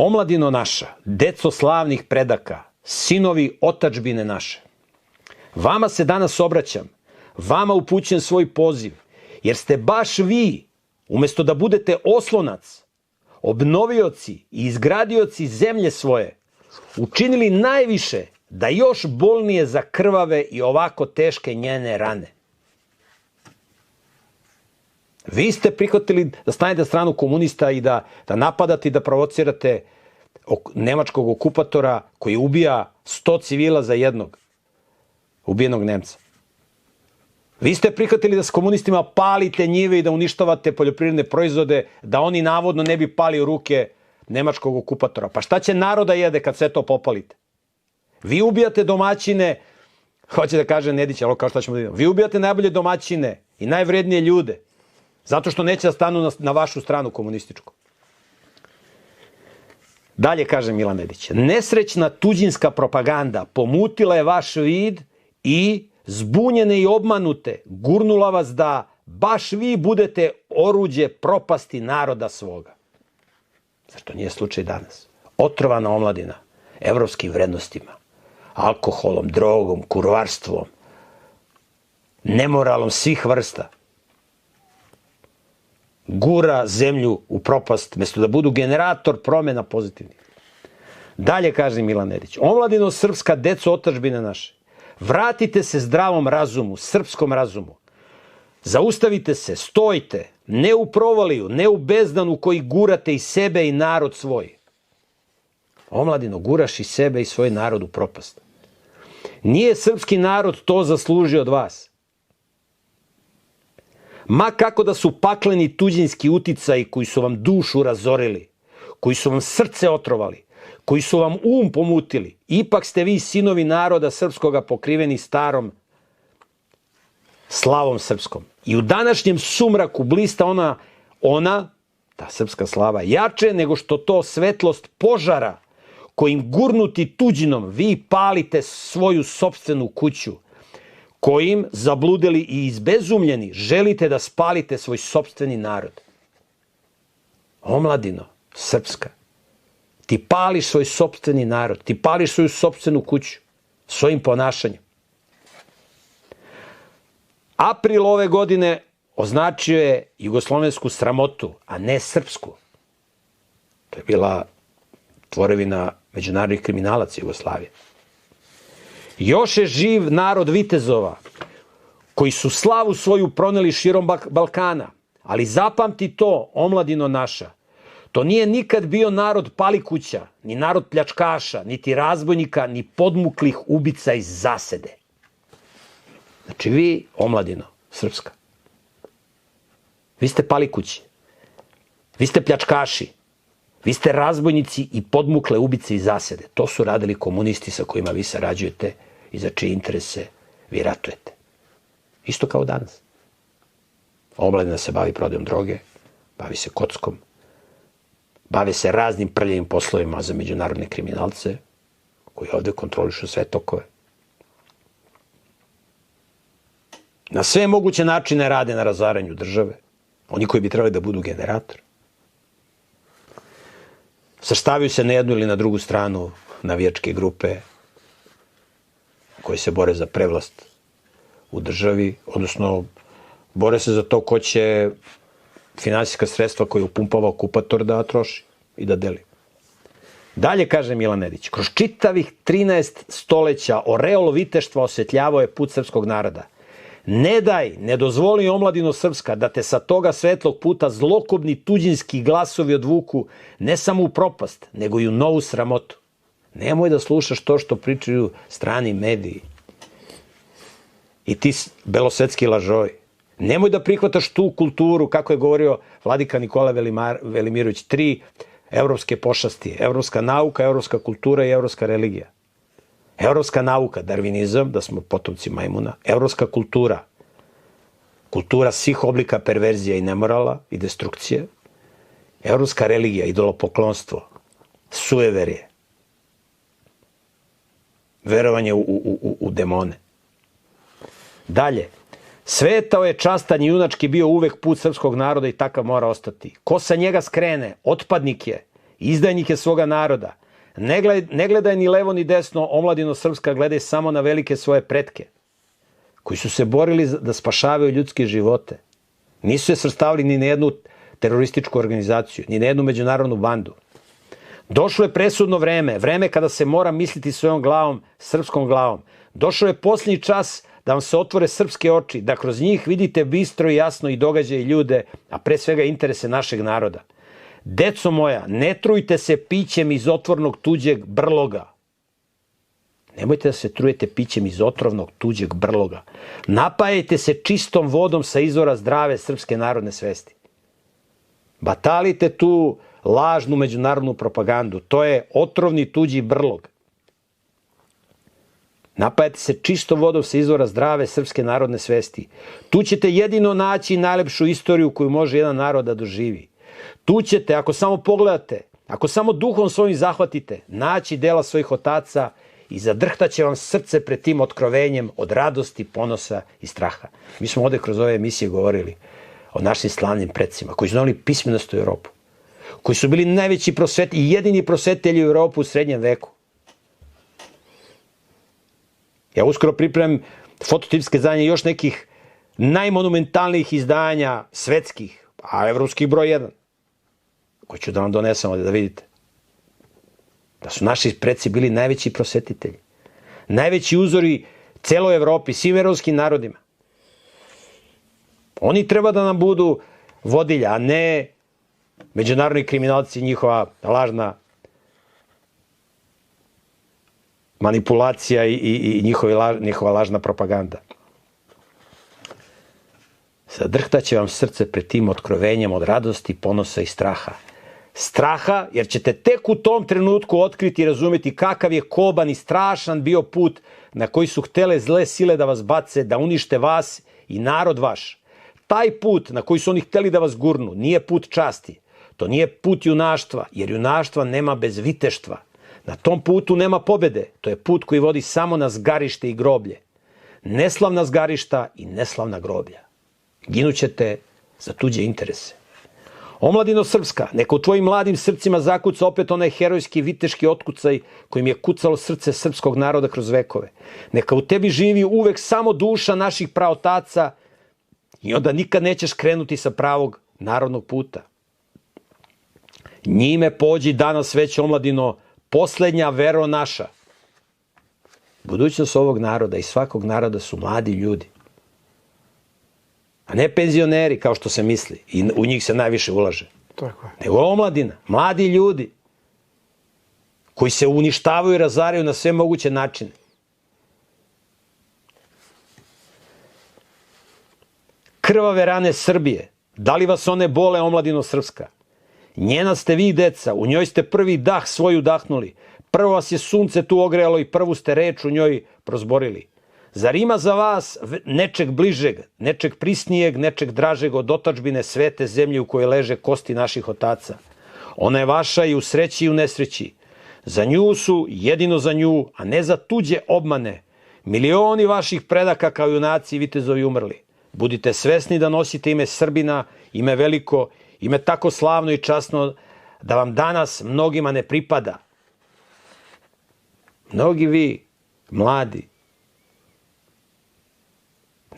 Omladino naša, deco slavnih predaka, sinovi otadžbine naše. Vama se danas obraćam, vama upućujem svoj poziv, jer ste baš vi, umesto da budete oslonac, obnovioci i izgradioci zemlje svoje, učinili najviše da još bolnije zakrvave i ovako teške njene rane. Vi ste prihvatili da stanete na stranu komunista i da napadate i da provocirate nemačkog okupatora koji ubija 100 civila za jednog ubijenog Nemca. Vi ste prihvatili da s komunistima palite njive i da uništavate poljoprivredne proizvode, da oni navodno ne bi pali u ruke nemačkog okupatora. Pa šta će naroda jede kad sve to popalite? Vi ubijate domaćine, hoće da kaže Nedić, ali kao šta ćemo da vidimo, vi ubijate najbolje domaćine i najvrednije ljude, zato što neće da stanu na vašu stranu komunističku. Dalje kaže Milan Nedić, nesrećna tuđinska propaganda pomutila je vaš vid i zbunjene i obmanute gurnula vas da baš vi budete oruđe propasti naroda svoga. Zar to nije slučaj danas? Otrovana omladina evropskim vrednostima, alkoholom, drogom, kurvarstvom, nemoralom svih vrsta, gura zemlju u propast, mesto da budu generator promjena pozitivnih. Dalje kaže Milan Nedić, omladino srpska, deco otadžbine naše, vratite se zdravom razumu, srpskom razumu. Zaustavite se, stojte, ne u provaliju, ne u bezdanu koji gurate i sebe i narod svoj. Omladino, guraš i sebe i svoj narod u propast. Nije srpski narod to zaslužio od vas. Ma kako da su pakleni tuđinski uticaji koji su vam dušu razorili, koji su vam srce otrovali, koji su vam pomutili, ipak ste vi sinovi naroda srpskoga pokriveni starom slavom srpskom. I u današnjem sumraku blista ona, ta srpska slava, jače nego što to svetlost požara kojim gurnuti tuđinom vi palite svoju sopstvenu kuću, kojim zabludeli i izbezumljeni želite da spalite svoj sopstveni narod. Omladino srpska, ti pališ svoj sopstveni narod, ti pališ svoju sopstvenu kuću svojim ponašanjem. April ove godine označio je jugoslovensku sramotu, a ne srpsku. To je bila tvorevina međunarodnih kriminalaca Jugoslavije. Još je živ narod vitezova, koji su slavu svoju proneli širom Balkana, ali zapamti to, omladino naša, to nije nikad bio narod palikuća, ni narod pljačkaša, niti razbojnika, ni podmuklih ubica iz zasede. Znači vi, omladino srpska, vi ste palikući, vi ste pljačkaši, vi ste razbojnici i podmukle ubice iz zasede. To su radili komunisti sa kojima vi sarađujete i za čije interese vi ratujete. Isto kao danas. Omladina se bavi prodajom droge, bavi se kockom, bave se raznim prljavim poslovima za međunarodne kriminalce koji ovde kontrolišu sve tokove. Na sve moguće načine rade na razaranju države. Oni koji bi trebali da budu generator. Sastavljaju se na jednu ili na drugu stranu navijačke grupe koji se bore za prevlast u državi, odnosno bore se za to ko će finansijska sredstva koje upumpava okupator da troši i da deli. Dalje kaže Milan Nedić, kroz čitavih 13 stoleća oreol viteštva osvetljavao je put srpskog naroda. Ne daj, ne dozvoli omladino srpska da te sa toga svetlog puta zlokobni tuđinski glasovi odvuku ne samo u propast, nego i u novu sramotu. Nemoj da slušaš to što pričaju strani mediji i ti belosvetski lažovi. Nemoj da prihvataš tu kulturu, kako je govorio vladika Nikola Velimirović, 3 evropske pošasti, evropska nauka, evropska kultura i evropska religija. Evropska nauka, darvinizam, da smo potomci majmuna, evropska kultura, kultura svih oblika perverzija i nemorala i destrukcije, evropska religija, idolopoklonstvo, sujeverje, verovanje u demone. Dalje, svetao je častan i junački bio uvek put srpskog naroda i takav mora ostati. Ko sa njega skrene, otpadnik je izdajnike svoga naroda. Ne gledaj ni levo ni desno, omladino srpska, gledaj samo na velike svoje pretke, koji su se borili da spašavaju ljudske živote. Nisu se svrstavali ni na jednu terorističku organizaciju, ni na jednu međunarodnu bandu. Došlo je presudno vreme, vreme kada se mora misliti svojom glavom, srpskom glavom. Došao je posljednji čas da vam se otvore srpske oči, da kroz njih vidite bistro i jasno i događaje i ljude, a pre svega interese našeg naroda. Deco moja, ne trujte se pićem iz otvornog tuđeg brloga. Nemojte da se trujete pićem iz otrovnog tuđeg brloga. Napajajte se čistom vodom sa izvora zdrave srpske narodne svesti. Batalite tu lažnu međunarodnu propagandu. To je otrovni tuđi brlog. Napajate se čistom vodom sa izvora zdrave srpske narodne svesti. Tu ćete jedino naći najlepšu istoriju koju može jedan narod da doživi. Tu ćete, ako samo pogledate, ako samo duhom svojim zahvatite, naći dela svojih otaca i zadrhtaće vam srce pred tim otkrovenjem od radosti, ponosa i straha. Mi smo ovde kroz ove emisije govorili o našim slavnim predsima, koji su doneli pismenost u Europu, koji su bili najveći i jedini prosvetitelji u Europu u srednjem veku. Ja uskoro pripremam fototipske izdanja još nekih najmonumentalnijih izdanja svetskih, a evropskih broj 1, koji ću da vam donesem ovde da vidite. Da su naši preci bili najveći prosvetitelji, najveći uzori celoj Evropi, svim evropskim narodima. Oni treba da nam budu vodilja, a ne međunarodni kriminalci, njihova lažna manipulacija i njihova lažna propaganda. Zadrhtaće vam srce pred tim otkrovenjem od radosti, ponosa i straha. Straha, jer ćete tek u tom trenutku otkriti i razumeti kakav je koban i strašan bio put na koji su htele zle sile da vas bace, da unište vas i narod vaš. Taj put na koji su oni hteli da vas gurnu nije put časti. To nije put junaštva, jer junaštva nema bez viteštva. Na tom putu nema pobede. To je put koji vodi samo na zgarište i groblje. Neslavna zgarišta i neslavna groblja. Ginućete za tuđe interese. Omladino srpska, neka u tvojim mladim srcima zakuca opet onaj herojski viteški otkucaj kojim je kucalo srce srpskog naroda kroz vekove. Neka u tebi živi uvek samo duša naših praotaca i onda nikad nećeš krenuti sa pravog narodnog puta. Njime pođi danas već, omladino, poslednja vero naša. Budućnost ovog naroda i svakog naroda su mladi ljudi. A ne penzioneri, kao što se misli. I u njih se najviše ulaže. Tako je. Nego omladina, mladi ljudi koji se uništavaju i razaraju na sve moguće načine. Krvave rane Srbije, da li vas one bole, omladino srpska? Njena ste vi, deca, u njoj ste prvi dah svoj udahnuli. Prvo vas je sunce tu ogrejalo i prvu ste reč u njoj prozborili. Zar ima za vas nečeg bližeg, nečeg prisnijeg, nečeg dražeg od otadžbine svete zemlje u kojoj leže kosti naših otaca? Ona je vaša i u sreći i u nesreći. Za nju su, jedino za nju, a ne za tuđe obmane, milioni vaših predaka kao junaci i vitezovi umrli. Budite svesni da nosite ime Srbina, ime veliko, ime tako slavno i časno da vam danas mnogima ne pripada. Mnogi vi, mladi,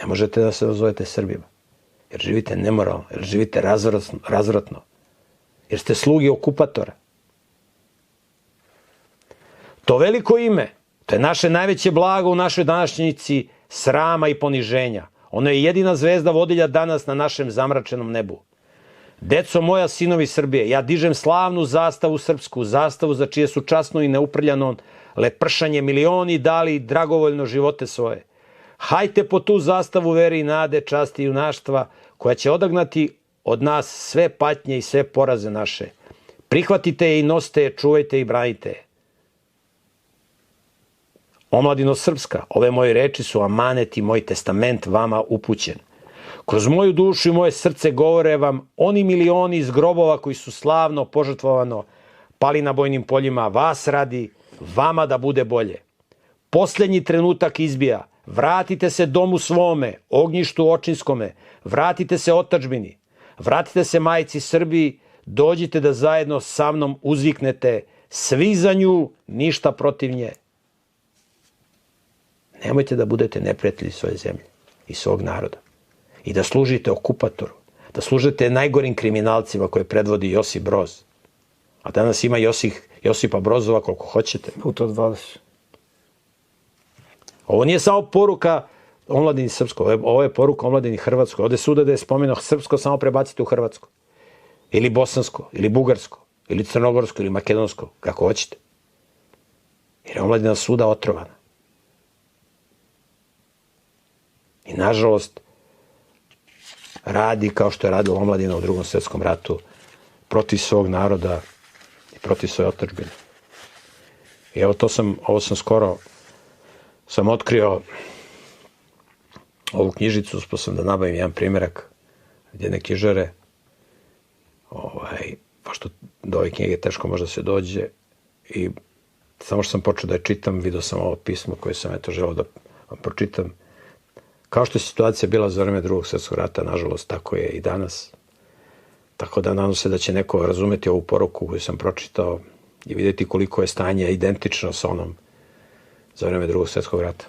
ne možete da se nazovete Srbima, jer živite nemoralno, jer živite razvratno, jer ste slugi okupatora. To veliko ime, to je naše najveće blago u našoj današnjici srama i poniženja. Ono je jedina zvezda vodilja danas na našem zamračenom nebu. Deco moja, sinovi Srbije, ja dižem slavnu zastavu srpsku, zastavu za čije su časno i neuprljano lepršanje milioni dali dragovoljno živote svoje. Hajte po tu zastavu vere i nade, časti i junaštva, koja će odagnati od nas sve patnje i sve poraze naše. Prihvatite je i nosite je, čuvajte je i branite je. Omladino srpska, ove moje reči su amanet i moj testament vama upućen. Kroz moju dušu i moje srce govore vam oni milioni iz grobova koji su slavno, požrtvovano pali na bojnim poljima, vas radi, vama da bude bolje. Posljednji trenutak izbija. Vratite se domu svome, ognjištu očinskome, vratite se otadžbini, vratite se majci Srbiji, dođite da zajedno sa mnom uzviknete svi za nju, ništa protiv nje. Nemojte da budete neprijatelji svoje zemlje i svog naroda i da služite okupatoru, da služite najgorim kriminalcima koje predvodi Josip Broz. A danas ima Josipa Brozova koliko hoćete. Puta 20. Ovo nije samo poruka omladini srpsko, ovo je poruka omladini hrvatskoj. Ovde suda da je spomenuo srpsko, samo prebacite u hrvatsko. Ili bosansko, ili bugarsko, ili crnogorsko, ili makedonsko, kako hoćete. Jer je omladina suda otrovana. I nažalost, radi kao što je radila omladina u Drugom svjetskom ratu protiv svog naroda i protiv svoje otadžbine. I evo ovo sam skoro otkrio ovu knjižicu, uspio sam da nabavim jedan primjerak jedne knjižare, pošto do ove knjige teško možda se dođe, i samo što sam počeo da je čitam, vidio sam ovo pismo koje sam želeo da vam pročitam. Kao što je situacija bila za vreme Drugog svjetskog rata, nažalost, tako je i danas. Tako da nadam se da će neko razumeti ovu poruku koju sam pročitao i vidjeti koliko je stanje identično sa onom za vreme Drugog svjetskog rata.